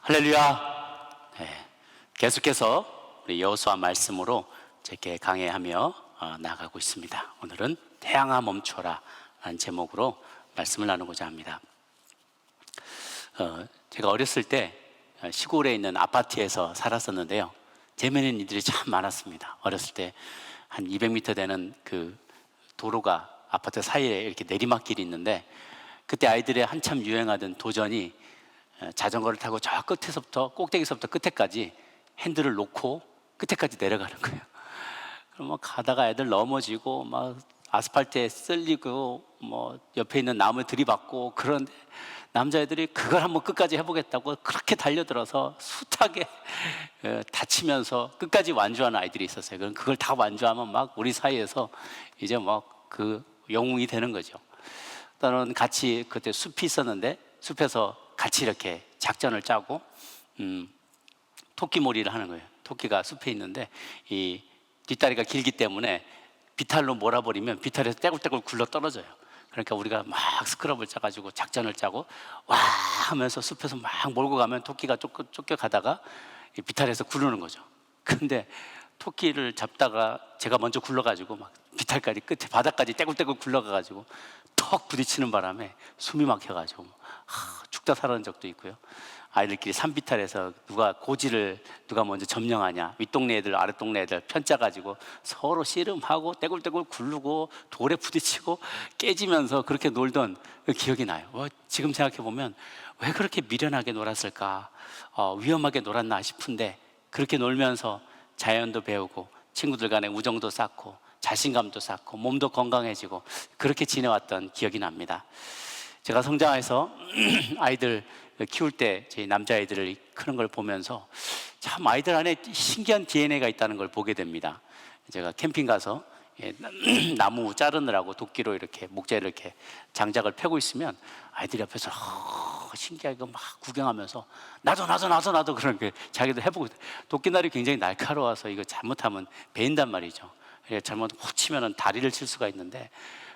할렐루야. 네, 계속해서 우리 여호수아 말씀으로 이렇게 강해하며 나아가고 있습니다. 오늘은 태양아 멈춰라 라는 제목으로 말씀을 나누고자 합니다. 제가 어렸을 때 시골에 있는 아파트에서 살았었는데요, 재미있는 일들이 참 많았습니다. 어렸을 때 한 200m 되는 그 도로가 아파트 사이에 이렇게 내리막길이 있는데, 그때 아이들의 한참 유행하던 도전이 자전거를 타고 저 끝에서부터 꼭대기서부터 끝에까지 핸들을 놓고 끝에까지 내려가는 거예요. 그럼 뭐 가다가 애들 넘어지고 막 아스팔트에 쓸리고 뭐 옆에 있는 나무에 들이받고, 그런데 남자애들이 그걸 한번 끝까지 해보겠다고 그렇게 달려들어서 숱하게 다치면서 끝까지 완주하는 아이들이 있었어요. 그럼 그걸 다 완주하면 막 우리 사이에서 이제 막 그 영웅이 되는 거죠. 또는 같이 그때 숲이 있었는데 숲에서 같이 이렇게 작전을 짜고 토끼몰이를 하는 거예요. 토끼가 숲에 있는데 이 뒷다리가 길기 때문에 비탈로 몰아버리면 비탈에서 떼굴떼굴 굴러 떨어져요. 그러니까 우리가 막 스크럽을 짜가지고 작전을 짜고 와 하면서 숲에서 막 몰고 가면 토끼가 쫓겨가다가 비탈에서 굴르는 거죠. 근데 토끼를 잡다가 제가 먼저 굴러가지고 막 비탈까지 끝에 바닥까지 떼굴떼굴 굴러가가지고 턱 부딪히는 바람에 숨이 막혀가지고 죽다 살아난 적도 있고요. 아이들끼리 산비탈에서 고지를 누가 먼저 점령하냐, 윗동네 애들 아랫동네 애들 편짜가지고 서로 씨름하고 떼굴떼굴 굴르고 돌에 부딪히고 깨지면서 그렇게 놀던 그 기억이 나요. 지금 생각해보면 왜 그렇게 미련하게 놀았을까, 위험하게 놀았나 싶은데, 그렇게 놀면서 자연도 배우고 친구들 간의 우정도 쌓고 자신감도 쌓고 몸도 건강해지고 그렇게 지내왔던 기억이 납니다. 제가 성장해서 아이들 키울 때 저희 남자아이들을 크는 걸 보면서 참 아이들 안에 신기한 DNA가 있다는 걸 보게 됩니다. 제가 캠핑 가서 나무 자르느라고 도끼로 이렇게 목재를 이렇게 장작을 패고 있으면 아이들이 옆에서 신기하게 막 구경하면서 나도 그런 게 자기도 해보고, 도끼날이 굉장히 날카로워서 이거 잘못하면 베인단 말이죠. 잘못 훅 치면은 다리를 칠 수가 있는데,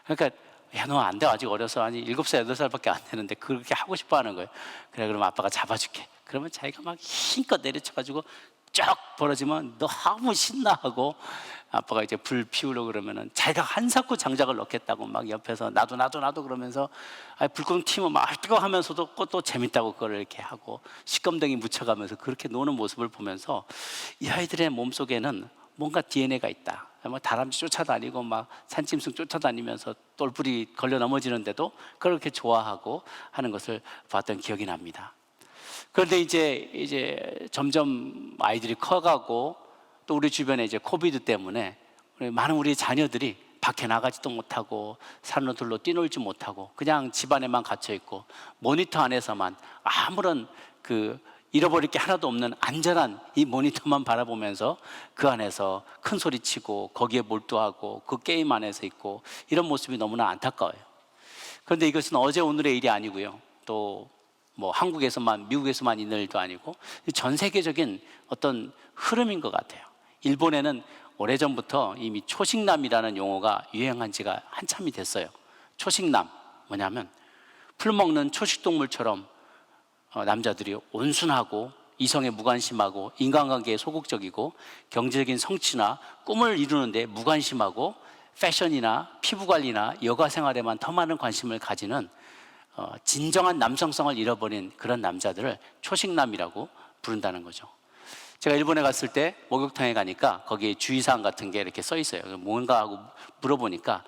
그러니까 야, 너 안 돼. 아직 어려서. 아니 7살, 8살밖에 안 되는데 그렇게 하고 싶어 하는 거예요. 그래, 그럼 아빠가 잡아줄게. 그러면 자기가 막 힘껏 내려쳐가지고 쫙 벌어지면 너 너무 신나하고, 아빠가 이제 불 피우려고 그러면은 자기가 한사코 장작을 넣겠다고 막 옆에서 나도 그러면서 불끈 튀면 막 뜨거 하면서도 또 재밌다고 그걸 이렇게 하고 시껌댕이 묻혀가면서 그렇게 노는 모습을 보면서 이 아이들의 몸속에는 뭔가 DNA가 있다. 뭐 다람쥐 쫓아다니고 막 산짐승 쫓아다니면서 똘뿔이 걸려 넘어지는데도 그렇게 좋아하고 하는 것을 봤던 기억이 납니다. 그런데 이제 점점 아이들이 커가고, 또 우리 주변에 이제 코비드 때문에 많은 우리 자녀들이 밖에 나가지도 못하고 산으로 들로 뛰놀지 못하고 그냥 집 안에만 갇혀 있고 모니터 안에서만 아무런 잃어버릴 게 하나도 없는 안전한 이 모니터만 바라보면서 그 안에서 큰 소리 치고 거기에 몰두하고 그 게임 안에서 있고, 이런 모습이 너무나 안타까워요. 그런데 이것은 어제 오늘의 일이 아니고요, 또 뭐 한국에서만 미국에서만 있는 일도 아니고 전 세계적인 어떤 흐름인 것 같아요. 일본에는 오래전부터 이미 초식남이라는 용어가 유행한 지가 한참이 됐어요. 초식남, 뭐냐면 풀 먹는 초식동물처럼 남자들이 온순하고 이성에 무관심하고 인간관계에 소극적이고 경제적인 성취나 꿈을 이루는데 무관심하고 패션이나 피부관리나 여가생활에만 더 많은 관심을 가지는 진정한 남성성을 잃어버린 그런 남자들을 초식남이라고 부른다는 거죠. 제가 일본에 갔을 때 목욕탕에 가니까 거기에 주의사항 같은 게 이렇게 써 있어요. 뭔가 하고 물어보니까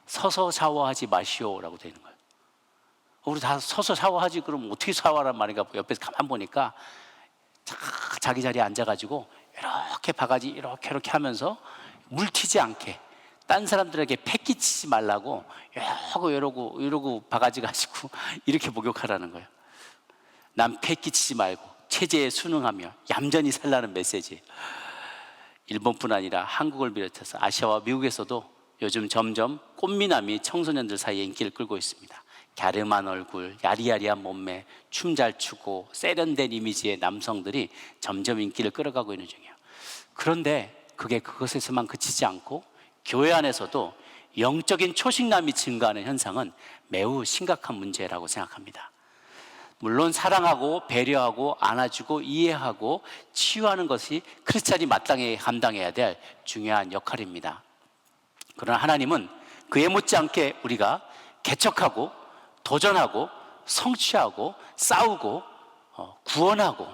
서서 샤워하지 마시오라고 되어 있는 거예요. 우리 다 서서 샤워하지, 그럼 어떻게 샤워하란 말인가 옆에서 가만 보니까 자기 자리에 앉아가지고 이렇게 바가지 이렇게 하면서 물 튀지 않게 딴 사람들에게 패기치지 말라고 이러고 바가지 가지고 이렇게 목욕하라는 거예요. 남 패기치지 말고 체제에 순응하며 얌전히 살라는 메시지. 일본뿐 아니라 한국을 비롯해서 아시아와 미국에서도 요즘 점점 꽃미남이 청소년들 사이에 인기를 끌고 있습니다. 갸름한 얼굴, 야리야리한 몸매, 춤 잘 추고 세련된 이미지의 남성들이 점점 인기를 끌어가고 있는 중이에요. 그런데 그게 그것에서만 그치지 않고 교회 안에서도 영적인 초식남이 증가하는 현상은 매우 심각한 문제라고 생각합니다. 물론 사랑하고 배려하고 안아주고 이해하고 치유하는 것이 크리스찬이 마땅히 감당해야 될 중요한 역할입니다. 그러나 하나님은 그에 못지않게 우리가 개척하고 도전하고 성취하고 싸우고 구원하고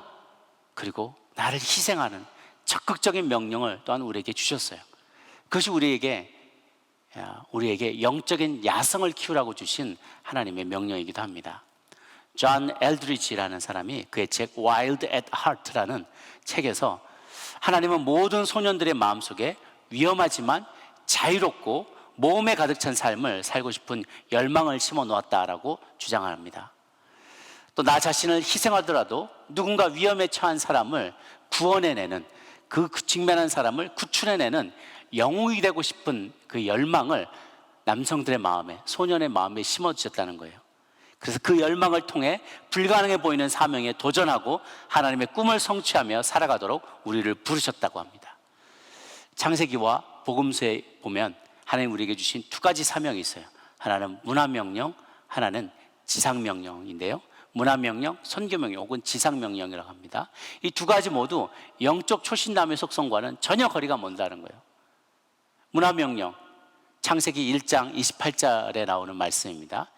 그리고 나를 희생하는 적극적인 명령을 또한 우리에게 주셨어요. 그것이 우리에게 영적인 야성을 키우라고 주신 하나님의 명령이기도 합니다. 존 엘드리치라는 사람이 그의 책 Wild at Heart라는 책에서 하나님은 모든 소년들의 마음속에 위험하지만 자유롭고 모험에 가득 찬 삶을 살고 싶은 열망을 심어 놓았다라고 주장합니다. 또 나 자신을 희생하더라도 누군가 위험에 처한 사람을 구원해내는 그 직면한 사람을 구출해내는 영웅이 되고 싶은 그 열망을 남성들의 마음에, 소년의 마음에 심어주셨다는 거예요. 그래서 그 열망을 통해 불가능해 보이는 사명에 도전하고 하나님의 꿈을 성취하며 살아가도록 우리를 부르셨다고 합니다. 창세기와 복음서에 보면 하나님 우리에게 주신 두 가지 사명이 있어요. 하나는 문화명령, 하나는 지상명령인데요. 문화명령, 선교명령 혹은 지상명령이라고 합니다. 이 두 가지 모두 영적 초신남의 속성과는 전혀 거리가 먼다는 거예요. 문화명령, 창세기 1장 28절에 나오는 말씀입니다.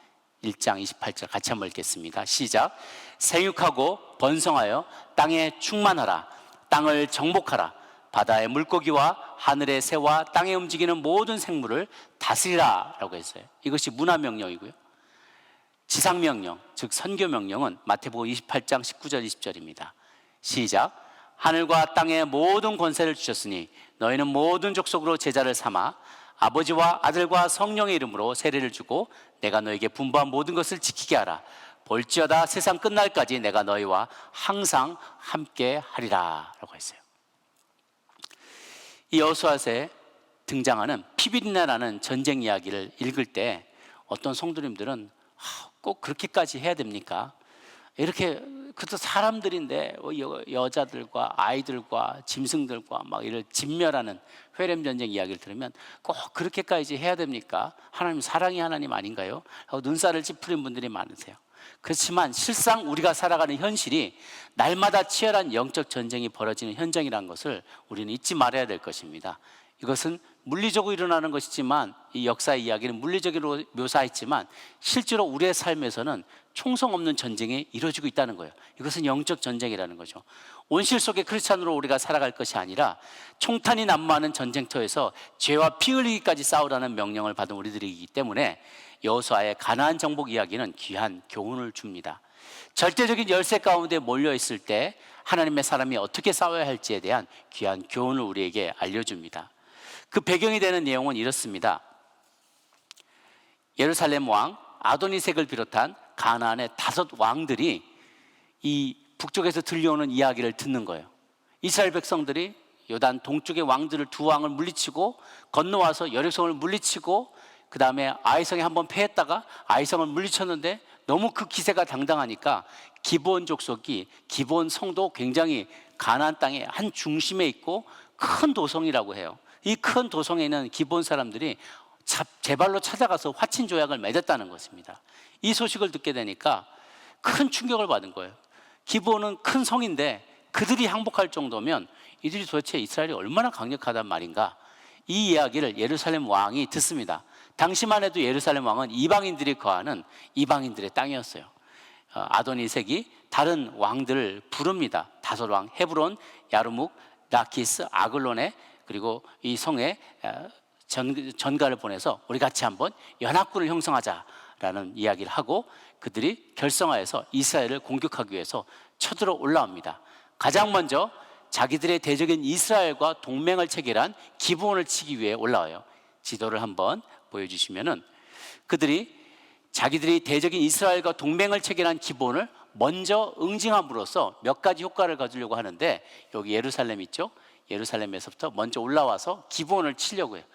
1장 28절 같이 한번 읽겠습니다. 시작. 생육하고 번성하여 땅에 충만하라. 땅을 정복하라. 바다의 물고기와 하늘의 새와 땅에 움직이는 모든 생물을 다스리라 라고 했어요. 이것이 문화명령이고요. 지상명령, 즉 선교명령은 마태복음 28장 19절 20절입니다. 시작. 하늘과 땅의 모든 권세를 주셨으니 너희는 모든 족속으로 제자를 삼아 아버지와 아들과 성령의 이름으로 세례를 주고 내가 너에게 분부한 모든 것을 지키게 하라. 볼지어다 세상 끝날까지 내가 너희와 항상 함께 하리라 라고 했어요. 이 여호수아서에 등장하는 피비린내라는 전쟁 이야기를 읽을 때 어떤 성도님들은 꼭 그렇게까지 해야 됩니까? 이렇게 그것도 사람들인데 여자들과 아이들과 짐승들과 막 이를 진멸하는 회렘 전쟁 이야기를 들으면 꼭 그렇게까지 해야 됩니까? 하나님 사랑의 하나님 아닌가요? 하고 눈살을 찌푸린 분들이 많으세요. 그렇지만 실상 우리가 살아가는 현실이 날마다 치열한 영적 전쟁이 벌어지는 현장이라는 것을 우리는 잊지 말아야 될 것입니다. 이것은 물리적으로 일어나는 것이지만 이 역사의 이야기는 물리적으로 묘사했지만 실제로 우리의 삶에서는 총성 없는 전쟁이 이루어지고 있다는 거예요. 이것은 영적 전쟁이라는 거죠. 온실 속의 크리스찬으로 우리가 살아갈 것이 아니라 총탄이 난무하는 전쟁터에서 죄와 피 흘리기까지 싸우라는 명령을 받은 우리들이기 때문에 여호수아의 가나안 정복 이야기는 귀한 교훈을 줍니다. 절대적인 열세 가운데 몰려 있을 때 하나님의 사람이 어떻게 싸워야 할지에 대한 귀한 교훈을 우리에게 알려줍니다. 그 배경이 되는 내용은 이렇습니다. 예루살렘 왕 아도니색을 비롯한 가나안의 5 왕들이 이 북쪽에서 들려오는 이야기를 듣는 거예요. 이스라엘 백성들이 요단 동쪽의 왕들을 2 왕을 물리치고 건너와서 여리고성을 물리치고 그 다음에 아이성에 한번 패했다가 아이성을 물리쳤는데 너무 그 기세가 당당하니까 기브온 족속이 기브온 성도 굉장히 가나안 땅의 한 중심에 있고 큰 도성이라고 해요. 이 큰 도성에 있는 기브온 사람들이 제발로 찾아가서 화친 조약을 맺었다는 것입니다. 이 소식을 듣게 되니까 큰 충격을 받은 거예요. 기브온은 큰 성인데 그들이 항복할 정도면 이들이 도대체 이스라엘이 얼마나 강력하단 말인가. 이 이야기를 예루살렘 왕이 듣습니다. 당시만 해도 예루살렘 왕은 이방인들이 거하는 이방인들의 땅이었어요. 아도니색이 다른 왕들을 부릅니다. 5 왕, 헤브론, 야르묵, 라키스, 아글론에 그리고 이 성에 전가를 보내서 우리 같이 한번 연합군을 형성하자라는 이야기를 하고 그들이 결성하여서 이스라엘을 공격하기 위해서 쳐들어 올라옵니다. 가장 먼저 자기들의 대적인 이스라엘과 동맹을 체결한 기브온을 치기 위해 올라와요. 지도를 한번 보여주시면은 그들이 자기들이 대적인 이스라엘과 동맹을 체결한 기브온을 먼저 응징함으로써 몇 가지 효과를 가지려고 하는데 여기 예루살렘 있죠? 예루살렘에서부터 먼저 올라와서 기브온을 치려고 해요.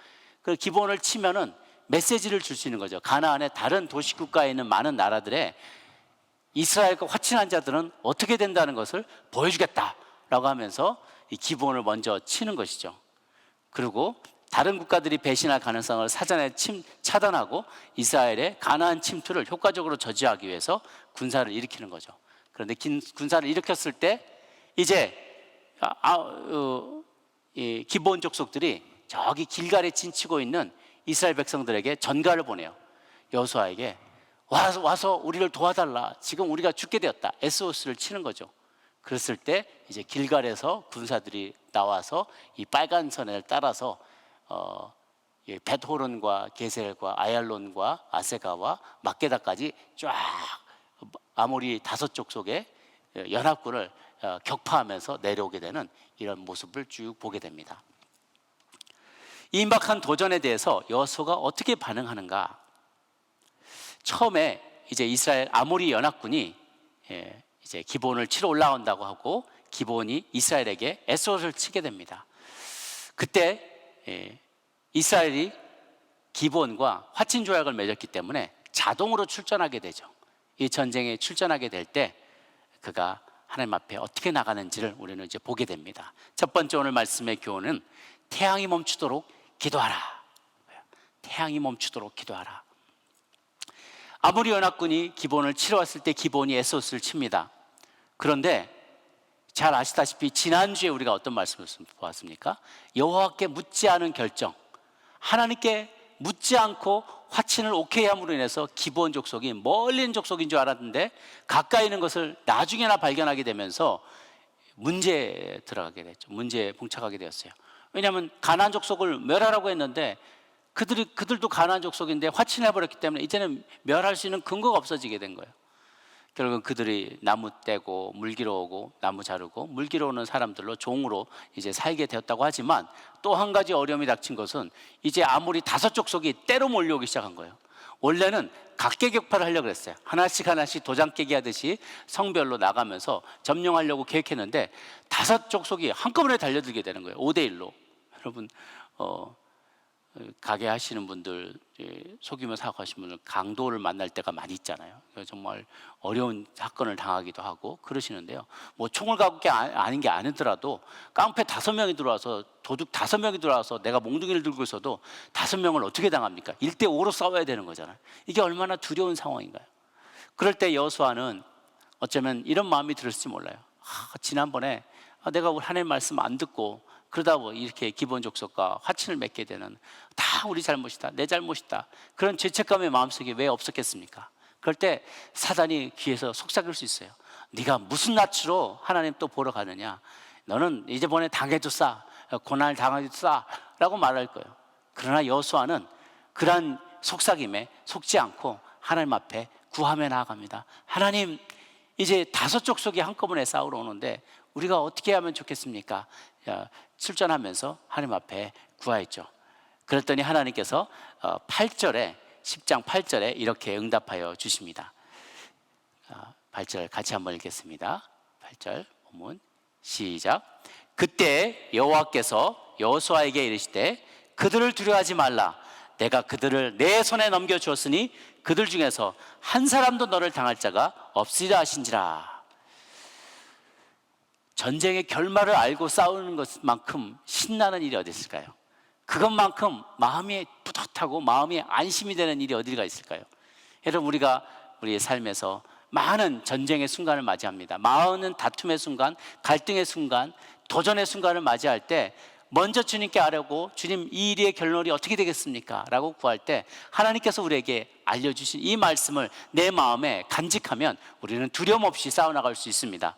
그 기브온을 치면은 메시지를 줄 수 있는 거죠. 가나안의 다른 도시 국가에 있는 많은 나라들의 이스라엘과 화친한 자들은 어떻게 된다는 것을 보여주겠다라고 하면서 이 기브온을 먼저 치는 것이죠. 그리고 다른 국가들이 배신할 가능성을 사전에 차단하고 이스라엘의 가나안 침투를 효과적으로 저지하기 위해서 군사를 일으키는 거죠. 그런데 군사를 일으켰을 때 이제 이 기브온 족속들이 저기 길갈에 진치고 있는 이스라엘 백성들에게 전가를 보내요. 여호수아에게 와서 우리를 도와달라. 지금 우리가 죽게 되었다. SOS를 치는 거죠. 그랬을 때 이제 길갈에서 군사들이 나와서 이 빨간 선을 따라서 벳호론과 게셀과 아얄론과 아세가와 막게다까지 쫙 아모리 5족 속의 연합군을 격파하면서 내려오게 되는 이런 모습을 쭉 보게 됩니다. 이 임박한 도전에 대해서 여호수아가 어떻게 반응하는가? 처음에 이제 이스라엘 아모리 연합군이 이제 기브온을 치러 올라온다고 하고 기브온이 이스라엘에게 SOS를 치게 됩니다. 그때 이스라엘이 기브온과 화친 조약을 맺었기 때문에 자동으로 출전하게 되죠. 이 전쟁에 출전하게 될 때 그가 하나님 앞에 어떻게 나가는지를 우리는 이제 보게 됩니다. 첫 번째 오늘 말씀의 교훈은 태양이 멈추도록 기도하라. 태양이 멈추도록 기도하라. 아모리 연합군이 기브온을 치러 왔을 때 기브온이 SOS를 칩니다. 그런데 잘 아시다시피 지난주에 우리가 어떤 말씀을 보았습니까? 여호와께 묻지 않은 결정, 하나님께 묻지 않고 화친을 오케이 함으로 인해서 기브온 족속이 멀리 있는 족속인 줄 알았는데 가까이 있는 것을 나중에나 발견하게 되면서 문제에 들어가게 됐죠. 문제에 봉착하게 되었어요. 왜냐하면 가나안 족속을 멸하라고 했는데 그들도 가나안 족속인데 화친해버렸기 때문에 이제는 멸할 수 있는 근거가 없어지게 된 거예요. 결국은 그들이 나무 떼고 물기로 오고 나무 자르고 물기로 오는 사람들로 종으로 이제 살게 되었다고 하지만 또 한 가지 어려움이 닥친 것은 이제 아모리 5족속이 때로 몰려오기 시작한 거예요. 원래는 각계격파를 하려고 했어요. 하나씩 도장 깨기 하듯이 성별로 나가면서 점령하려고 계획했는데 5족속이 한꺼번에 달려들게 되는 거예요. 5대1로. 여러분 가게 하시는 분들, 속이며 사업하시는 분들 강도를 만날 때가 많이 있잖아요. 정말 어려운 사건을 당하기도 하고 그러시는데요. 뭐 총을 갖고 아닌 게 아니더라도 깡패 5명이 들어와서 도둑 5명이 들어와서 내가 몽둥이를 들고 있어도 5명을 어떻게 당합니까? 1대5로 싸워야 되는 거잖아요. 이게 얼마나 두려운 상황인가요? 그럴 때 여호수아는 어쩌면 이런 마음이 들었을지 몰라요. 지난번에 내가 하나님 말씀 안 듣고 그러다 뭐 이렇게 기브온 족속과 화친을 맺게 되는 다 우리 잘못이다, 내 잘못이다, 그런 죄책감의 마음속에 왜 없었겠습니까? 그럴 때 사단이 귀에서 속삭일 수 있어요. 네가 무슨 낯으로 하나님 또 보러 가느냐, 너는 이제번에 당해줬어, 고난을 당해줬어 라고 말할 거예요. 그러나 여호수아는 그러한 속삭임에 속지 않고 하나님 앞에 구하며 나아갑니다. 하나님, 이제 5족속이 한꺼번에 싸우러 오는데 우리가 어떻게 하면 좋겠습니까? 출전하면서 하나님 앞에 구하였죠. 그랬더니 하나님께서 8절에 10장 8절에 이렇게 응답하여 주십니다. 8절 같이 한번 읽겠습니다. 8절 본문 시작. 그때 여호와께서 여호수아에게 이르시되 그들을 두려워하지 말라. 내가 그들을 내 손에 넘겨주었으니 그들 중에서 한 사람도 너를 당할 자가 없으리라 하신지라. 전쟁의 결말을 알고 싸우는 것만큼 신나는 일이 어디 있을까요? 그것만큼 마음이 뿌듯하고 마음이 안심이 되는 일이 어디가 있을까요? 여러분, 우리가 우리의 삶에서 많은 전쟁의 순간을 맞이합니다. 많은 다툼의 순간, 갈등의 순간, 도전의 순간을 맞이할 때 먼저 주님께 아뢰고, 주님, 이 일의 결론이 어떻게 되겠습니까? 라고 구할 때 하나님께서 우리에게 알려주신 이 말씀을 내 마음에 간직하면 우리는 두려움 없이 싸워나갈 수 있습니다.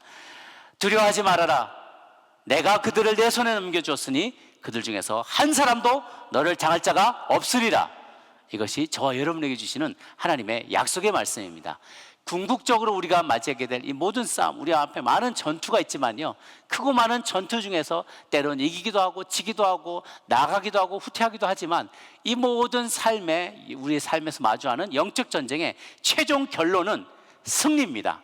두려워하지 말아라. 내가 그들을 내 손에 넘겨주었으니 그들 중에서 한 사람도 너를 당할 자가 없으리라. 이것이 저와 여러분에게 주시는 하나님의 약속의 말씀입니다. 궁극적으로 우리가 맞이하게 될 이 모든 싸움, 우리 앞에 많은 전투가 있지만요, 크고 많은 전투 중에서 때론 이기기도 하고 지기도 하고 나가기도 하고 후퇴하기도 하지만 이 모든 우리의 삶에서 마주하는 영적 전쟁의 최종 결론은 승리입니다.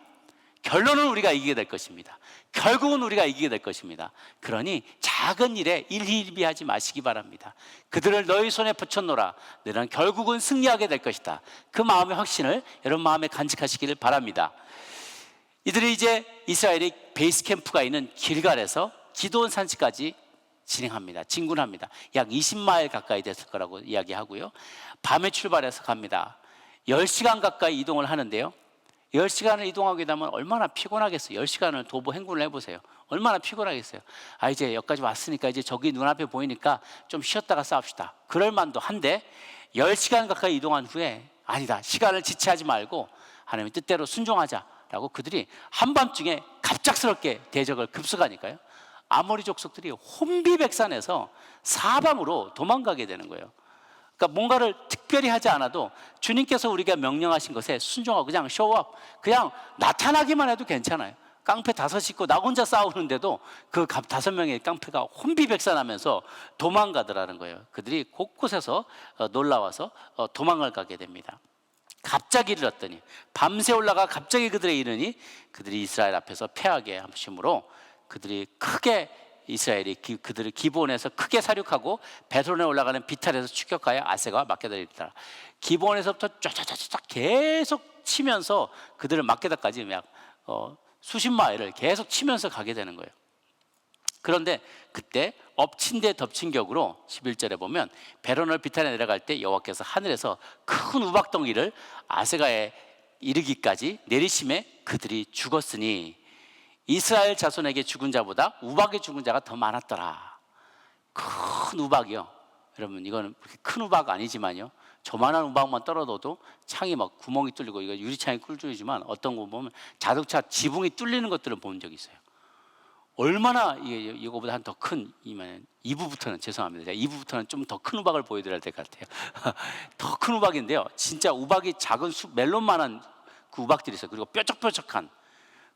결론은 우리가 이기게 될 것입니다. 결국은 우리가 이기게 될 것입니다. 그러니 작은 일에 일희일비하지 마시기 바랍니다. 그들을 너희 손에 붙여놓으라. 너는 결국은 승리하게 될 것이다. 그 마음의 확신을 여러분 마음에 간직하시기를 바랍니다. 이들이 이제 이스라엘의 베이스 캠프가 있는 길갈에서 기드온 산지까지 진행합니다. 진군합니다. 약 20마일 가까이 됐을 거라고 이야기하고요. 밤에 출발해서 갑니다. 10시간 가까이 이동을 하는데요. 10시간을 이동하게 되면 얼마나 피곤하겠어요. 10시간을 도보 행군을 해보세요. 얼마나 피곤하겠어요. 이제 여기까지 왔으니까 이제 저기 눈앞에 보이니까 좀 쉬었다가 싸웁시다. 그럴 만도 한데 10시간 가까이 이동한 후에 아니다, 시간을 지체하지 말고 하나님의 뜻대로 순종하자라고 그들이 한밤중에 갑작스럽게 대적을 급습하니까요, 아모리 족속들이 혼비백산해서 사방으로 도망가게 되는 거예요. 그러니까 뭔가를 특별히 하지 않아도 주님께서 우리가 명령하신 것에 순종하고 그냥 쇼업, 그냥 나타나기만 해도 괜찮아요. 깡패 5이 있고 나 혼자 싸우는데도 그 5명의 깡패가 혼비백산하면서 도망가더라는 거예요. 그들이 곳곳에서 놀라워서 도망을 가게 됩니다. 갑자기 이르렀더니, 밤새 올라가 갑자기 그들에 이르니 그들이 이스라엘 앞에서 패하게 하심으로 그들이 크게, 이스라엘이 그들을 기브온에서 크게 사륙하고 베드론에 올라가는 비탈에서 추격하여 아세가 막게다리더라. 기브온에서부터 쫙쫙쫙쫙 계속 치면서 그들을 막게다까지 약 수십 마일을 계속 치면서 가게 되는 거예요. 그런데 그때 엎친 데 덮친 격으로 11절에 보면 베드론을 비탈에 내려갈 때 여호와께서 하늘에서 큰 우박덩이를 아세가에 이르기까지 내리심에 그들이 죽었으니 이스라엘 자손에게 죽은 자보다 우박에 죽은 자가 더 많았더라. 큰 우박이요. 여러분, 이거는 큰 우박 아니지만요, 저만한 우박만 떨어져도 창이 막 구멍이 뚫리고, 이거 유리창이 뚫리지만 어떤 거 보면 자동차 지붕이 뚫리는 것들을 본 적이 있어요. 얼마나 이거보다 한 더 큰, 2부부터는 죄송합니다. 2부부터는 좀 더 큰 우박을 보여드려야 될 것 같아요. 더 큰 우박인데요, 진짜 우박이 작은 멜론만한 그 우박들이 있어요. 그리고 뾰족뾰족한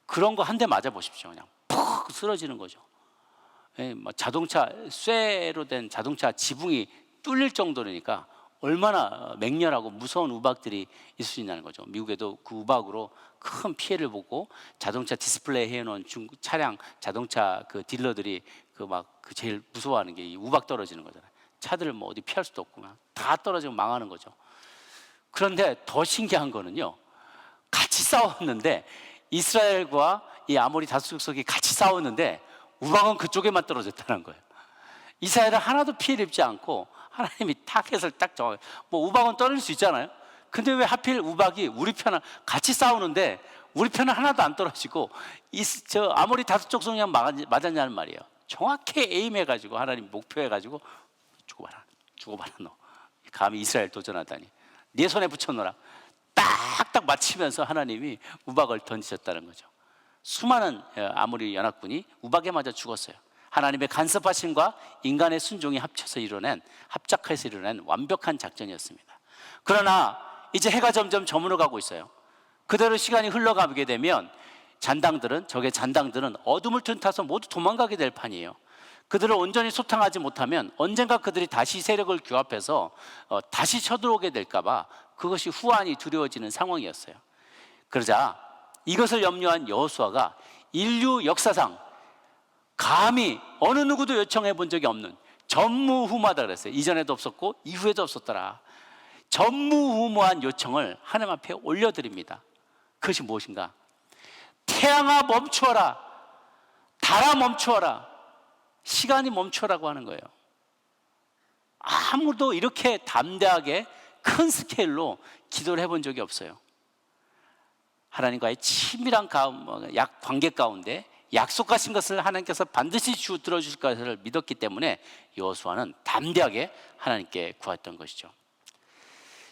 그런 거 한 대 맞아 보십시오. 그냥 푹 쓰러지는 거죠. 자동차 쇠로 된 자동차 지붕이 뚫릴 정도니까 얼마나 맹렬하고 무서운 우박들이 있을 수 있다는 거죠. 미국에도 그 우박으로 큰 피해를 보고 자동차 디스플레이 해놓은 중국 차량 자동차 그 딜러들이 그 제일 무서워하는 게 이 우박 떨어지는 거잖아요. 차들을 뭐 어디 피할 수도 없고 다 떨어지면 망하는 거죠. 그런데 더 신기한 거는요, 같이 싸웠는데 이스라엘과 이 아모리 다수 족속이 같이 싸웠는데 우박은 그쪽에만 떨어졌다는 거예요. 이스라엘은 하나도 피해를 입지 않고 하나님이 타겟을 딱 정하게, 뭐 우박은 떨어질 수 있잖아요. 근데 왜 하필 우박이 우리 편을 같이 싸우는데 우리 편은 하나도 안 떨어지고 저 아모리 다수 족속이랑 맞았냐는 말이에요. 정확히 에임해가지고 하나님 목표해가지고 죽어봐라 너, 감히 이스라엘 도전하다니, 네 손에 붙여놓으라, 딱딱 맞히면서 하나님이 우박을 던지셨다는 거죠. 수많은 아모리 연합군이 우박에 맞아 죽었어요. 하나님의 간섭하심과 인간의 순종이 합작해서 이뤄낸 완벽한 작전이었습니다. 그러나 이제 해가 점점 저물어 가고 있어요. 그대로 시간이 흘러가게 되면 적의 잔당들은 어둠을 틈타서 모두 도망가게 될 판이에요. 그들을 온전히 소탕하지 못하면 언젠가 그들이 다시 세력을 규합해서 다시 쳐들어오게 될까봐 그것이 후환이 두려워지는 상황이었어요. 그러자 이것을 염려한 여호수아가 인류 역사상 감히 어느 누구도 요청해 본 적이 없는 전무후무하다 그랬어요. 이전에도 없었고 이후에도 없었더라. 전무후무한 요청을 하나님 앞에 올려드립니다. 그것이 무엇인가? 태양아 멈추어라, 달아 멈추어라, 시간이 멈추어라고 하는 거예요. 아무도 이렇게 담대하게 큰 스케일로 기도를 해본 적이 없어요. 하나님과의 친밀한 관계 가운데 약속하신 것을 하나님께서 반드시 들어주실 것을 믿었기 때문에 여호수아는 담대하게 하나님께 구했던 것이죠.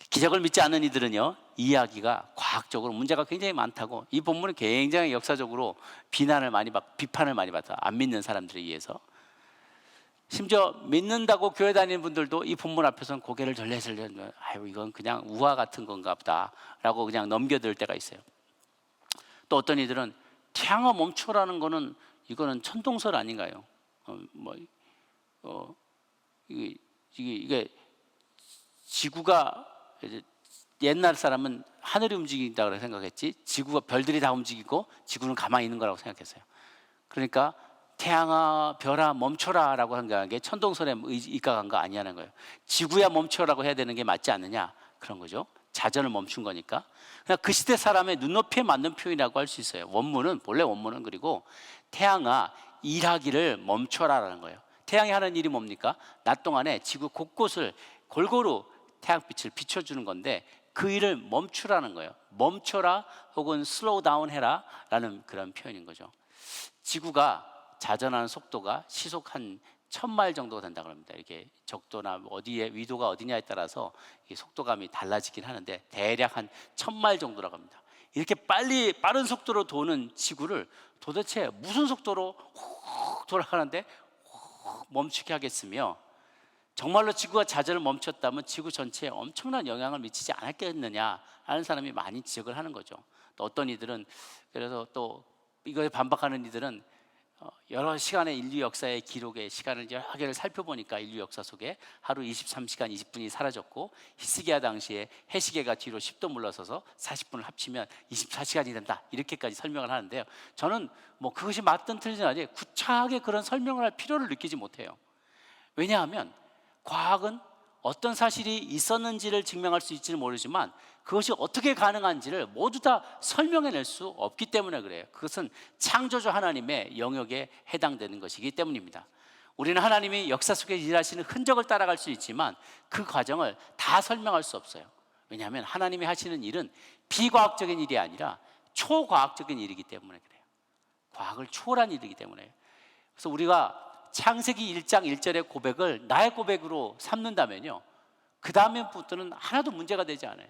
기적을 믿지 않는 이들은요, 이야기가 과학적으로 문제가 굉장히 많다고, 이 본문은 굉장히 역사적으로 비판을 많이 받아, 안 믿는 사람들에 의해서. 심지어 믿는다고 교회 다니는 분들도 이 본문 앞에서는 고개를 절레절레, 아유 이건 그냥 우화 같은 건가 보다 라고 그냥 넘겨들 때가 있어요. 또 어떤 이들은 태양아 멈춰라는 거는 이거는 천동설 아닌가요? 이게 지구가, 옛날 사람은 하늘이 움직인다고 생각했지 지구가, 별들이 다 움직이고 지구는 가만히 있는 거라고 생각했어요. 그러니까 태양아 별아 멈춰라 라고 한 게 천동설에 입각한 거 아니냐는 거예요. 지구야 멈춰라고 해야 되는 게 맞지 않느냐, 그런 거죠. 자전을 멈춘 거니까. 그냥 그 시대 사람의 눈높이에 맞는 표현이라고 할 수 있어요. 본래 원문은 그리고 태양아 일하기를 멈춰라라는 거예요. 태양이 하는 일이 뭡니까? 낮 동안에 지구 곳곳을 골고루 태양빛을 비춰주는 건데 그 일을 멈추라는 거예요. 멈춰라 혹은 slow down 해라 라는 그런 표현인 거죠. 지구가 자전하는 속도가 시속 한 1000마일 정도가 된다고 합니다. 이게 적도나 어디에 위도가 어디냐에 따라서 이 속도감이 달라지긴 하는데 대략 한 1000마일 정도라고 합니다. 이렇게 빠른 속도로 도는 지구를 도대체 무슨 속도로 훅 돌아가는데 훅 멈추게 하겠으며, 정말로 지구가 자전을 멈췄다면 지구 전체에 엄청난 영향을 미치지 않았겠느냐 하는 사람이 많이 지적을 하는 거죠. 또 어떤 이들은, 그래서 또 이거에 반박하는 이들은 여러 시간의 인류 역사의 기록의 시간을 여러 개를 살펴보니까 인류 역사 속에 하루 23시간 20분이 사라졌고 히스기야 당시에 해시계가 뒤로 10도 물러서서 40분을 합치면 24시간이 된다, 이렇게까지 설명을 하는데요. 저는 뭐 그것이 맞든 틀리든 아니 구차하게 그런 설명을 할 필요를 느끼지 못해요. 왜냐하면 과학은 어떤 사실이 있었는지를 증명할 수 있지는 모르지만 그것이 어떻게 가능한지를 모두 다 설명해낼 수 없기 때문에 그래요. 그것은 창조주 하나님의 영역에 해당되는 것이기 때문입니다. 우리는 하나님이 역사 속에 일하시는 흔적을 따라갈 수 있지만 그 과정을 다 설명할 수 없어요. 왜냐하면 하나님이 하시는 일은 비과학적인 일이 아니라 초과학적인 일이기 때문에 그래요. 과학을 초월한 일이기 때문에. 그래서 우리가 창세기 1장 1절의 고백을 나의 고백으로 삼는다면요, 그 다음부터는 하나도 문제가 되지 않아요.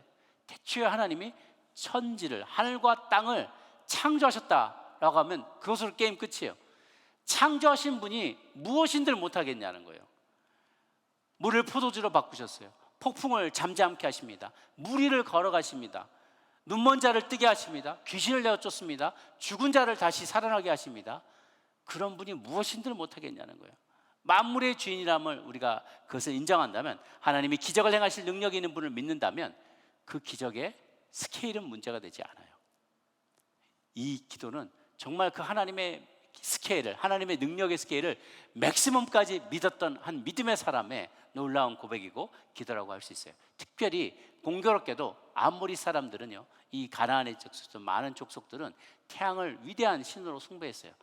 태초에 하나님이 천지를, 하늘과 땅을 창조하셨다라고 하면 그것으로 게임 끝이에요. 창조하신 분이 무엇인들 못하겠냐는 거예요. 물을 포도주로 바꾸셨어요. 폭풍을 잠잠케 하십니다. 물 위를 걸어가십니다. 눈먼 자를 뜨게 하십니다. 귀신을 내어 쫓습니다. 죽은 자를 다시 살아나게 하십니다. 그런 분이 무엇인들 못하겠냐는 거예요. 만물의 주인이람을 우리가 그것을 인정한다면, 하나님이 기적을 행하실 능력이 있는 분을 믿는다면 그 기적의 스케일은 문제가 되지 않아요. 이 기도는 정말 그 하나님의 스케일을, 하나님의 능력의 스케일을 맥시멈까지 믿었던 한 믿음의 사람의 놀라운 고백이고 기도라고 할 수 있어요. 특별히 공교롭게도 아모리 사람들은요, 이 가나안의 족속, 많은 족속들은 태양을 위대한 신으로 숭배했어요.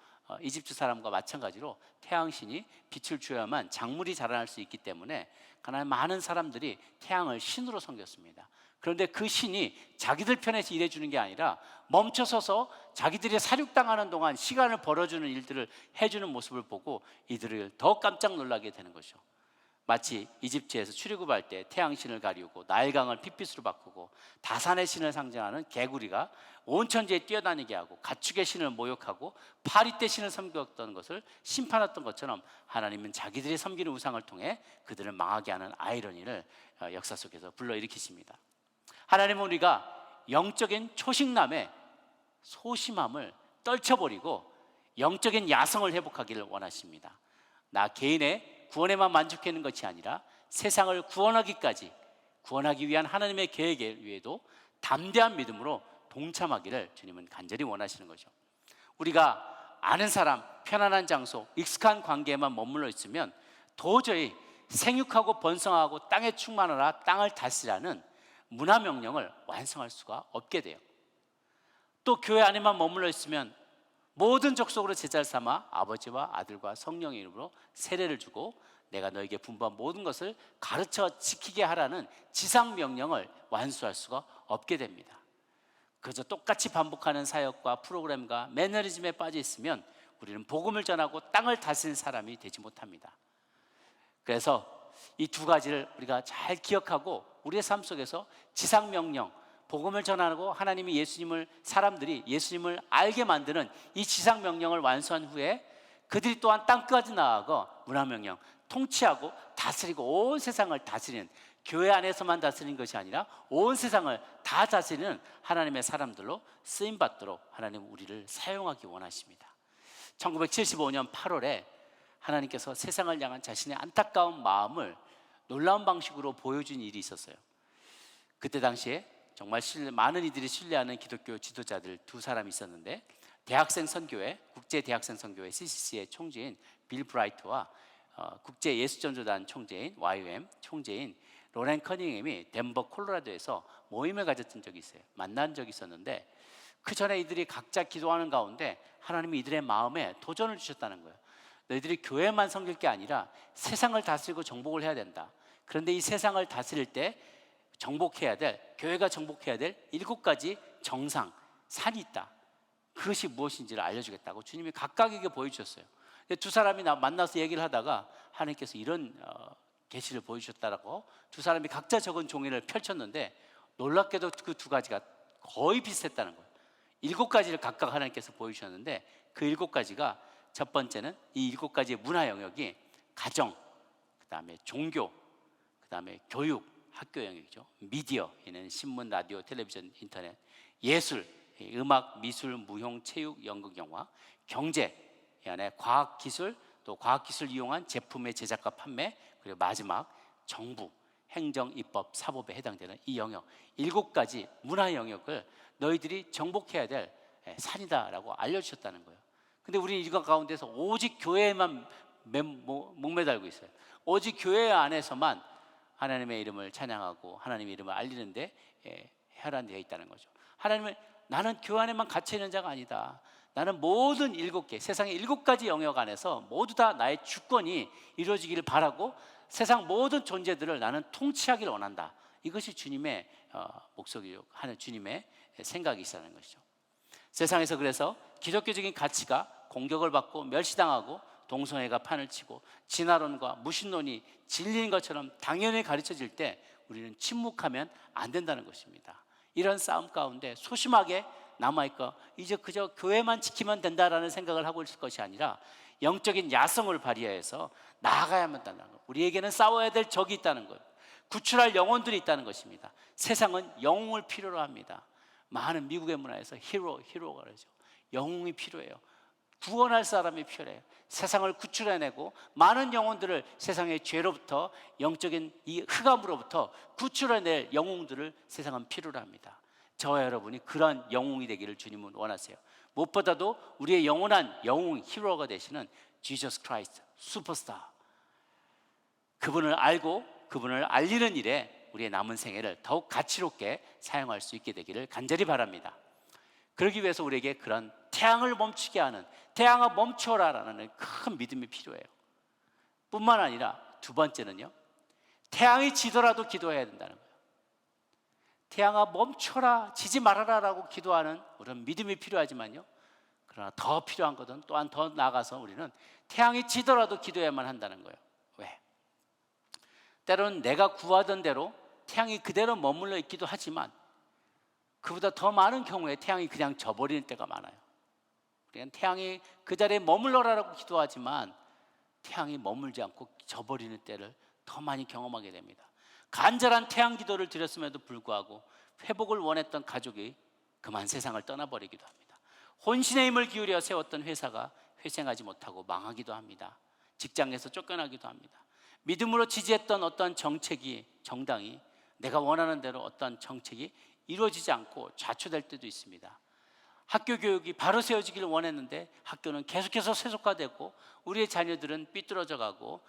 이집트 사람과 마찬가지로 태양신이 빛을 주어야만 작물이 자라날 수 있기 때문에 가나안 많은 사람들이 태양을 신으로 섬겼습니다. 그런데 그 신이 자기들 편에서 일해주는 게 아니라 멈춰서서 자기들이 사륙당하는 동안 시간을 벌어주는 일들을 해주는 모습을 보고 이들을 더 깜짝 놀라게 되는 거죠. 마치 이집트에서 출애굽할 때 태양신을 가리우고 나일강을 핏빛으로 바꾸고 다산의 신을 상징하는 개구리가 온 천지에 뛰어다니게 하고 가축의 신을 모욕하고 파리떼 신을 섬겼던 것을 심판했던 것처럼 하나님은 자기들이 섬기는 우상을 통해 그들을 망하게 하는 아이러니를 역사 속에서 불러일으키십니다. 하나님은 우리가 영적인 초식남의 소심함을 떨쳐버리고 영적인 야성을 회복하기를 원하십니다. 나 개인의 구원에만 만족하는 것이 아니라 세상을 구원하기 위한 하나님의 계획에 위해도 담대한 믿음으로 동참하기를 주님은 간절히 원하시는 거죠. 우리가 아는 사람, 편안한 장소, 익숙한 관계에만 머물러 있으면 도저히 생육하고 번성하고 땅에 충만하라, 땅을 다스리라는 문화 명령을 완성할 수가 없게 돼요. 또 교회 안에만 머물러 있으면 모든 족속으로 제자를 삼아 아버지와 아들과 성령의 이름으로 세례를 주고 내가 너에게 분부한 모든 것을 가르쳐 지키게 하라는 지상 명령을 완수할 수가 없게 됩니다. 그저 똑같이 반복하는 사역과 프로그램과 매너리즘에 빠져 있으면 우리는 복음을 전하고 땅을 다스리는 사람이 되지 못합니다. 그래서 이 두 가지를 우리가 잘 기억하고 우리의 삶 속에서 지상 명령, 복음을 전하고 하나님이 사람들이 예수님을 알게 만드는 이 지상 명령을 완수한 후에 그들이 또한 땅까지 나아가 문화 명령, 통치하고 다스리고 온 세상을 다스리는, 교회 안에서만 다스리는 것이 아니라 온 세상을 다 다스리는 하나님의 사람들로 쓰임받도록 하나님 우리를 사용하기 원하십니다. 1975년 8월에 하나님께서 세상을 향한 자신의 안타까운 마음을 놀라운 방식으로 보여준 일이 있었어요. 그때 당시에 정말 많은 이들이 신뢰하는 기독교 지도자들 두 사람이 있었는데, 대학생 선교회, 국제 대학생 선교회 CCC의 총재인 빌 브라이트와 국제 예수전도단 총재인 YWAM 총재인 로렌 커닝햄이 덴버 콜로라도에서 모임을 가졌던 적이 있어요. 만난 적이 있었는데 그 전에 이들이 각자 기도하는 가운데 하나님이 이들의 마음에 도전을 주셨다는 거예요. 너희들이 교회만 섬길 게 아니라 세상을 다스리고 정복을 해야 된다. 그런데 이 세상을 다스릴 때 정복해야 될, 교회가 정복해야 될 7가지 정상, 산이 있다. 그것이 무엇인지를 알려주겠다고 주님이 각각에게 보여주셨어요. 두 사람이 만나서 얘기를 하다가 하나님께서 이런 계시를 보여주셨다라고 두 사람이 각자 적은 종이를 펼쳤는데 놀랍게도 그 2가지가 거의 비슷했다는 거예요. 7가지를 각각 하나님께서 보여주셨는데 그 7가지가, 첫 번째는 이 7가지의 문화 영역이 가정, 그 다음에 종교, 그 다음에 교육, 학교 영역이죠. 미디어, 얘는 신문, 라디오, 텔레비전, 인터넷, 예술, 음악, 미술, 무용, 체육, 연극, 영화, 경제, 이 안에 과학, 기술, 또 과학 기술 이용한 제품의 제작과 판매, 그리고 마지막 정부, 행정, 입법, 사법에 해당되는 이 영역, 7가지 문화 영역을 너희들이 정복해야 될 산이다라고 알려주셨다는 거예요. 근데 우리는 이거 가운데서 오직 교회에만 목매달고 있어요. 오직 교회 안에서만 하나님의 이름을 찬양하고 하나님의 이름을 알리는데 혈안되어 있다는 거죠. 하나님은 나는 교회 안에만 갇혀 있는 자가 아니다. 나는 모든 7개, 세상의 7가지 영역 안에서 모두 다 나의 주권이 이루어지기를 바라고 세상 모든 존재들을 나는 통치하기를 원한다. 이것이 주님의 목적이요, 하는 주님의 생각이 있다는 것이죠. 세상에서 그래서 기독교적인 가치가 공격을 받고 멸시당하고 동성애가 판을 치고 진화론과 무신론이 진리인 것처럼 당연히 가르쳐질 때 우리는 침묵하면 안 된다는 것입니다. 이런 싸움 가운데 소심하게 남아있고 이제 그저 교회만 지키면 된다라는 생각을 하고 있을 것이 아니라 영적인 야성을 발휘해서 나아가야만 한다는 거예요. 우리에게는 싸워야 될 적이 있다는 거예요. 구출할 영혼들이 있다는 것입니다. 세상은 영웅을 필요로 합니다. 많은 미국의 문화에서 히로가 그러죠. 영웅이 필요해요. 구원할 사람이 필요해요. 세상을 구출해내고 많은 영혼들을 세상의 죄로부터, 영적인 이 흑암으로부터 구출해낼 영웅들을 세상은 필요로 합니다. 저와 여러분이 그런 영웅이 되기를 주님은 원하세요. 무엇보다도 우리의 영원한 영웅, 히로가 되시는 지저스 크라이스트, 슈퍼스타, 그분을 알고 그분을 알리는 일에 우리의 남은 생애를 더욱 가치롭게 사용할 수 있게 되기를 간절히 바랍니다. 그러기 위해서 우리에게 그런 태양을 멈추게 하는, 태양아 멈춰라라는 큰 믿음이 필요해요. 뿐만 아니라 2번째는요, 태양이 지더라도 기도해야 된다는 거예요. 태양아 멈춰라, 지지 말아라 라고 기도하는 그런 믿음이 필요하지만요, 그러나 더 필요한 것은 또한 더 나아가서 우리는 태양이 지더라도 기도해야만 한다는 거예요. 왜? 때로는 내가 구하던 대로 태양이 그대로 머물러 있기도 하지만 그보다 더 많은 경우에 태양이 그냥 져버리는 때가 많아요. 우리는 태양이 그 자리에 머물러라라고 기도하지만 태양이 머물지 않고 져버리는 때를 더 많이 경험하게 됩니다. 간절한 태양 기도를 드렸음에도 불구하고 회복을 원했던 가족이 그만 세상을 떠나버리기도 합니다. 혼신의 힘을 기울여 세웠던 회사가 회생하지 못하고 망하기도 합니다. 직장에서 쫓겨나기도 합니다. 믿음으로 지지했던 어떤 정당이 내가 원하는 대로 어떤 정책이 이루어지지 않고 좌초될 때도 있습니다. 학교 교육이 바로 세워지기를 원했는데 학교는 계속해서 세속화되고 우리의 자녀들은 삐뚤어져 가고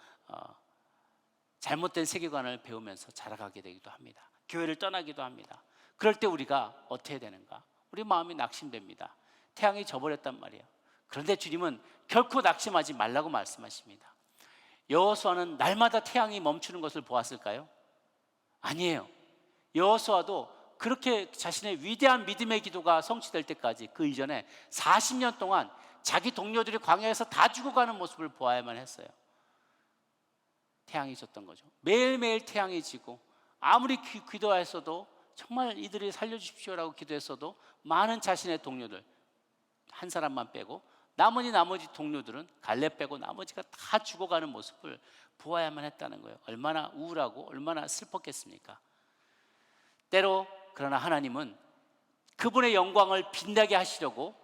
잘못된 세계관을 배우면서 자라가게 되기도 합니다. 교회를 떠나기도 합니다. 그럴 때 우리가 어떻게 되는가? 우리 마음이 낙심됩니다. 태양이 져버렸단 말이에요. 그런데 주님은 결코 낙심하지 말라고 말씀하십니다. 여호수아는 날마다 태양이 멈추는 것을 보았을까요? 아니에요. 여호수아도 그렇게 자신의 위대한 믿음의 기도가 성취될 때까지 그 이전에 40년 동안 자기 동료들이 광야에서 다 죽어가는 모습을 보아야만 했어요. 태양이 졌던 거죠. 매일매일 태양이 지고 아무리 기도했어도 정말 이들이 살려주십시오라고 기도했어도 많은 자신의 동료들 한 사람만 빼고 나머지 동료들은 갈렙 빼고 나머지가 다 죽어가는 모습을 보아야만 했다는 거예요. 얼마나 우울하고 얼마나 슬펐겠습니까? 때로 그러나 하나님은 그분의 영광을 빛나게 하시려고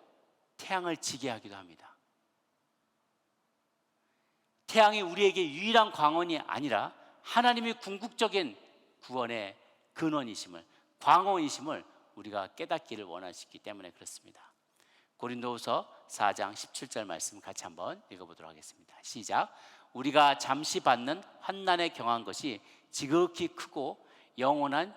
태양을 지게 하기도 합니다. 태양이 우리에게 유일한 광원이 아니라 하나님의 궁극적인 구원의 근원이심을, 광원이심을 우리가 깨닫기를 원하시기 때문에 그렇습니다. 고린도후서 4장 17절 말씀 같이 한번 읽어보도록 하겠습니다. 시작. 우리가 잠시 받는 환난에 경한 것이 지극히 크고 영원의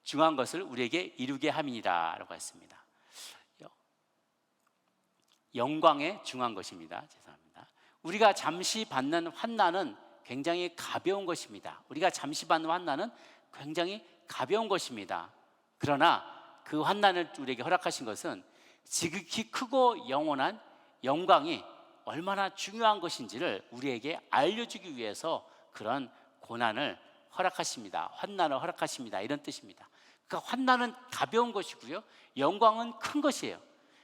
중한 것을 우리에게 이루게 함이니라 라고 했습니다. 영광에 중한 것입니다. 죄송합니다. 우리가 잠시 받는 환난은 굉장히 가벼운 것입니다. 우리가 잠시 받는 환난은 굉장히 가벼운 것입니다. 그러나 그 환난을 우리에게 허락하신 것은 지극히 크고 영원한 영광이 얼마나 중요한 것인지를 우리에게 알려주기 위해서 그런 고난을 허락하십니다. 환난을 허락하십니다. 이런 뜻입니다. 그러니까 환난은 가벼운 것이고요, 영광은 큰 것이에요.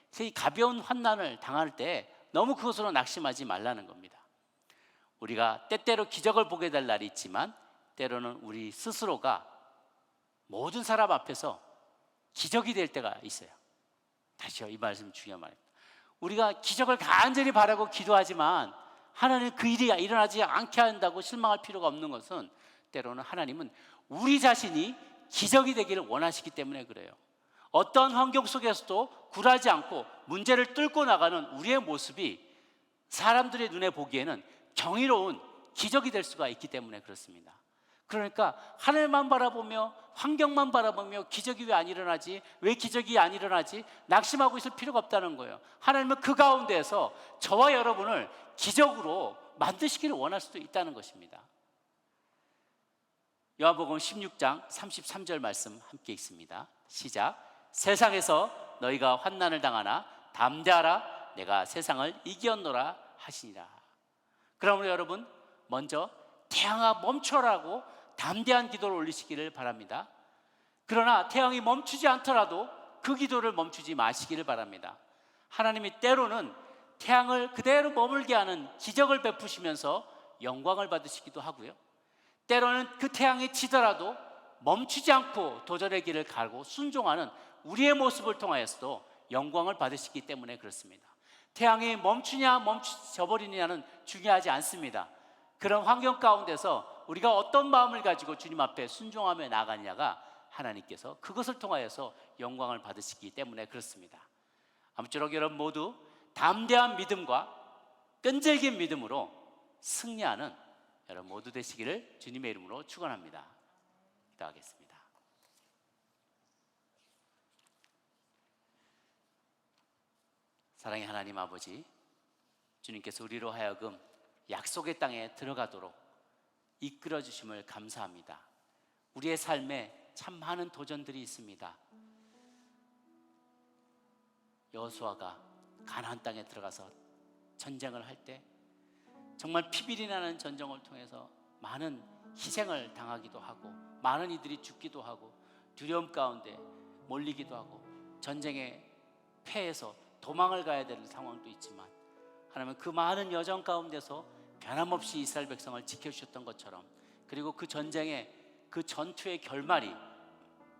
그래서 이 가벼운 환난을 당할 때 너무 그것으로 낙심하지 말라는 겁니다. 우리가 때때로 기적을 보게 될 날이 있지만 때로는 우리 스스로가 모든 사람 앞에서 기적이 될 때가 있어요. 다시요, 이 말씀 중요한 말입니다. 우리가 기적을 간절히 바라고 기도하지만 하나님 그 일이 일어나지 않게 한다고 실망할 필요가 없는 것은 때로는 하나님은 우리 자신이 기적이 되기를 원하시기 때문에 그래요. 어떤 환경 속에서도 굴하지 않고 문제를 뚫고 나가는 우리의 모습이 사람들의 눈에 보기에는 경이로운 기적이 될 수가 있기 때문에 그렇습니다. 그러니까 하늘만 바라보며 환경만 바라보며 기적이 왜 안 일어나지? 왜 기적이 안 일어나지? 낙심하고 있을 필요가 없다는 거예요. 하나님은 그 가운데에서 저와 여러분을 기적으로 만드시기를 원할 수도 있다는 것입니다. 요한복음 16장 33절 말씀 함께 읽습니다. 시작. 세상에서 너희가 환난을 당하나 담대하라, 내가 세상을 이겼노라 하시니라. 그러므로 여러분, 먼저 태양아 멈춰라고 담대한 기도를 올리시기를 바랍니다. 그러나 태양이 멈추지 않더라도 그 기도를 멈추지 마시기를 바랍니다. 하나님이 때로는 태양을 그대로 머물게 하는 기적을 베푸시면서 영광을 받으시기도 하고요, 때로는 그 태양이 지더라도 멈추지 않고 도전의 길을 가고 순종하는 우리의 모습을 통하여서도 영광을 받으시기 때문에 그렇습니다. 태양이 멈추냐 멈춰버리느냐는 중요하지 않습니다. 그런 환경 가운데서 우리가 어떤 마음을 가지고 주님 앞에 순종하며 나가느냐가 하나님께서 그것을 통하여서 영광을 받으시기 때문에 그렇습니다. 아무쪼록 여러분 모두 담대한 믿음과 끈질긴 믿음으로 승리하는 여러분 모두 되시기를 주님의 이름으로 축원합니다. 기도하겠습니다. 사랑의 하나님 아버지, 주님께서 우리로 하여금 약속의 땅에 들어가도록 이끌어 주심을 감사합니다. 우리의 삶에 참 많은 도전들이 있습니다. 여호수아가 가나안 땅에 들어가서 전쟁을 할 때 정말 피비린내 나는 전쟁을 통해서 많은 희생을 당하기도 하고 많은 이들이 죽기도 하고 두려움 가운데 몰리기도 하고 전쟁에 패해서 도망을 가야 되는 상황도 있지만 하나님은 그 많은 여정 가운데서 변함없이 이스라엘 백성을 지켜주셨던 것처럼, 그리고 그 전쟁의 그 전투의 결말이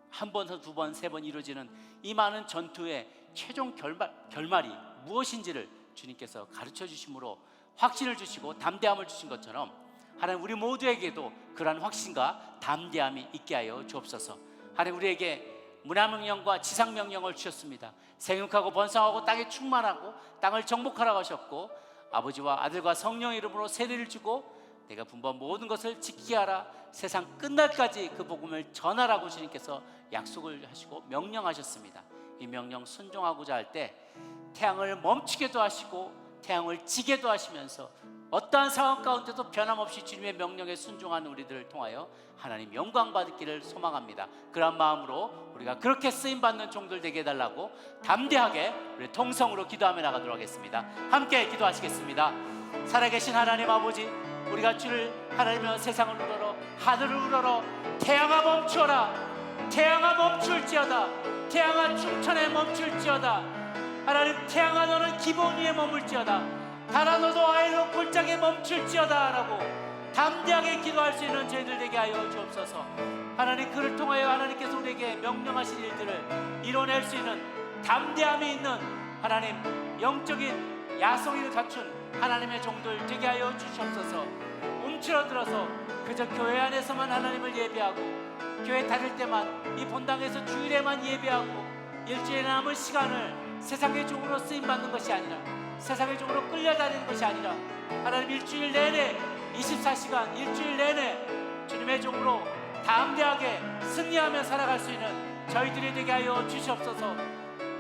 한 번, 두 번, 세 번 이루어지는 이 많은 전투의 최종 결말이 무엇인지를 주님께서 가르쳐 주심으로 확신을 주시고 담대함을 주신 것처럼 하나님 우리 모두에게도 그러한 확신과 담대함이 있게 하여 주옵소서. 하나님 우리에게 문화명령과 지상명령을 주셨습니다. 생육하고 번성하고 땅에 충만하고 땅을 정복하라고 하셨고, 아버지와 아들과 성령의 이름으로 세례를 주고 내가 분부한 모든 것을 지키게 하라, 세상 끝날까지 그 복음을 전하라고 주님께서 약속을 하시고 명령하셨습니다. 이 명령 순종하고자 할 때 태양을 멈추게도 하시고 태양을 지게도 하시면서 어떠한 상황 가운데도 변함없이 주님의 명령에 순종하는 우리들을 통하여 하나님 영광 받기를 소망합니다. 그런 마음으로 우리가 그렇게 쓰임받는 종들 되게 해달라고 담대하게 우리 통성으로 기도하며 나가도록 하겠습니다. 함께 기도하시겠습니다. 살아계신 하나님 아버지, 우리가 주를 하나님의 세상을 우러러 하늘을 우러러 태양아 멈추어라, 태양아 멈출지어다, 태양아 충천에 멈출지어다, 하나님 태양아 너는 기본 위에 머물지어다, 달아 너도 아일로 골짜기에 멈출지어다 라고 담대하게 기도할 수 있는 저희들 되게 하여 주옵소서. 하나님 그를 통하여 하나님께서 우리에게 명령하신 일들을 이뤄낼 수 있는 담대함이 있는 하나님 영적인 야성을 갖춘 하나님의 종들 되게 하여 주시옵소서. 움츠러들어서 그저 교회 안에서만 하나님을 예배하고 교회 다닐 때만 이 본당에서 주일에만 예배하고 일주일에 남은 시간을 세상의 종으로 쓰임받는 것이 아니라, 세상의 종으로 끌려다니는 것이 아니라 하나님 일주일 내내 24시간 일주일 내내 주님의 종으로 담대하게 승리하며 살아갈 수 있는 저희들이 되게 하여 주시옵소서.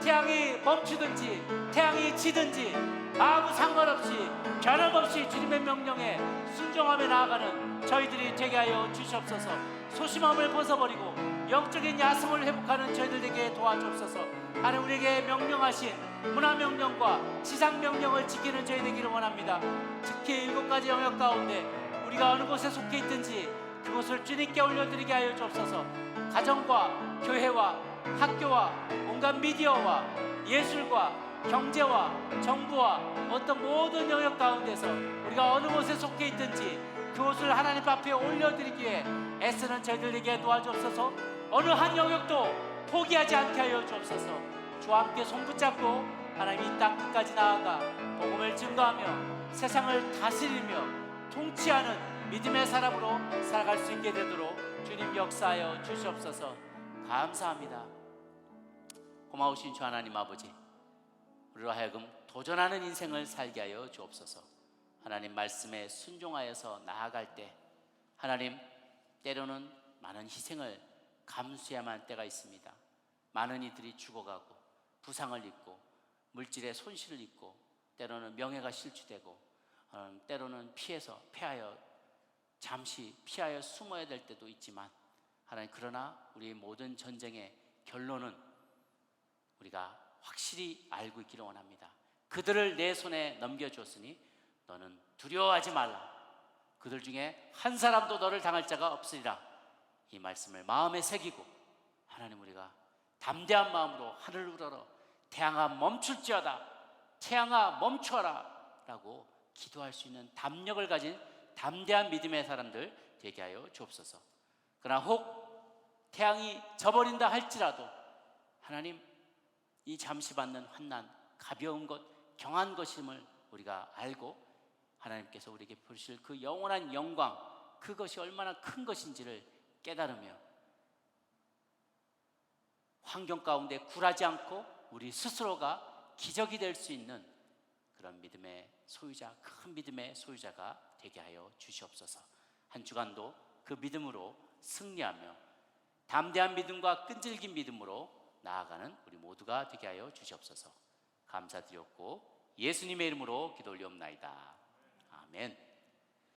태양이 멈추든지 태양이 지든지 아무 상관없이 변함없이 주님의 명령에 순종하며 나아가는 저희들이 되게 하여 주시옵소서. 소심함을 벗어버리고 영적인 야성을 회복하는 저희들 되게 도와주옵소서. 하나님, 우리에게 명령하신 문화 명령과 지상 명령을 지키는 저희 되기를 원합니다. 특히 7가지 영역 가운데 우리가 어느 곳에 속해 있든지 그곳을 주님께 올려드리게 하여 주옵소서. 가정과 교회와 학교와 온갖 미디어와 예술과 경제와 정부와 어떤 모든 영역 가운데서 우리가 어느 곳에 속해 있든지 그곳을 하나님 앞에 올려드리기에 애쓰는 저희들에게 도와주옵소서. 어느 한 영역도 포기하지 않게 하여 주옵소서. 주와 함께 손붙잡고 하나님 이 땅 끝까지 나아가 복음을 증거하며 세상을 다스리며 통치하는 믿음의 사람으로 살아갈 수 있게 되도록 주님 역사하여 주시옵소서. 감사합니다. 고마우신 주 하나님 아버지, 우리로 하여금 도전하는 인생을 살게 하여 주옵소서. 하나님 말씀에 순종하여서 나아갈 때 하나님, 때로는 많은 희생을 감수해야만 할 때가 있습니다. 많은 이들이 죽어가고 부상을 입고 물질의 손실을 입고 때로는 명예가 실추되고 때로는 패하여 잠시 피하여 숨어야 될 때도 있지만 하나님, 그러나 우리의 모든 전쟁의 결론은 우리가 확실히 알고 있기를 원합니다. 그들을 내 손에 넘겨주었으니 너는 두려워하지 말라. 그들 중에 한 사람도 너를 당할 자가 없으리라. 이 말씀을 마음에 새기고 하나님, 우리가 담대한 마음으로 하늘을 우러러 태양아 멈출지어다, 태양아 멈춰라 라고 기도할 수 있는 담력을 가진 담대한 믿음의 사람들 되게 하여 주옵소서. 그러나 혹 태양이 져버린다 할지라도 하나님, 이 잠시 받는 환난 가벼운 것, 경한 것임을 우리가 알고 하나님께서 우리에게 부르실 그 영원한 영광, 그것이 얼마나 큰 것인지를 깨달으며 환경 가운데 굴하지 않고 우리 스스로가 기적이 될 수 있는 그런 믿음의 소유자, 큰 믿음의 소유자가 되게 하여 주시옵소서. 한 주간도 그 믿음으로 승리하며 담대한 믿음과 끈질긴 믿음으로 나아가는 우리 모두가 되게 하여 주시옵소서. 감사드렸고 예수님의 이름으로 기도 올리옵나이다. 아멘.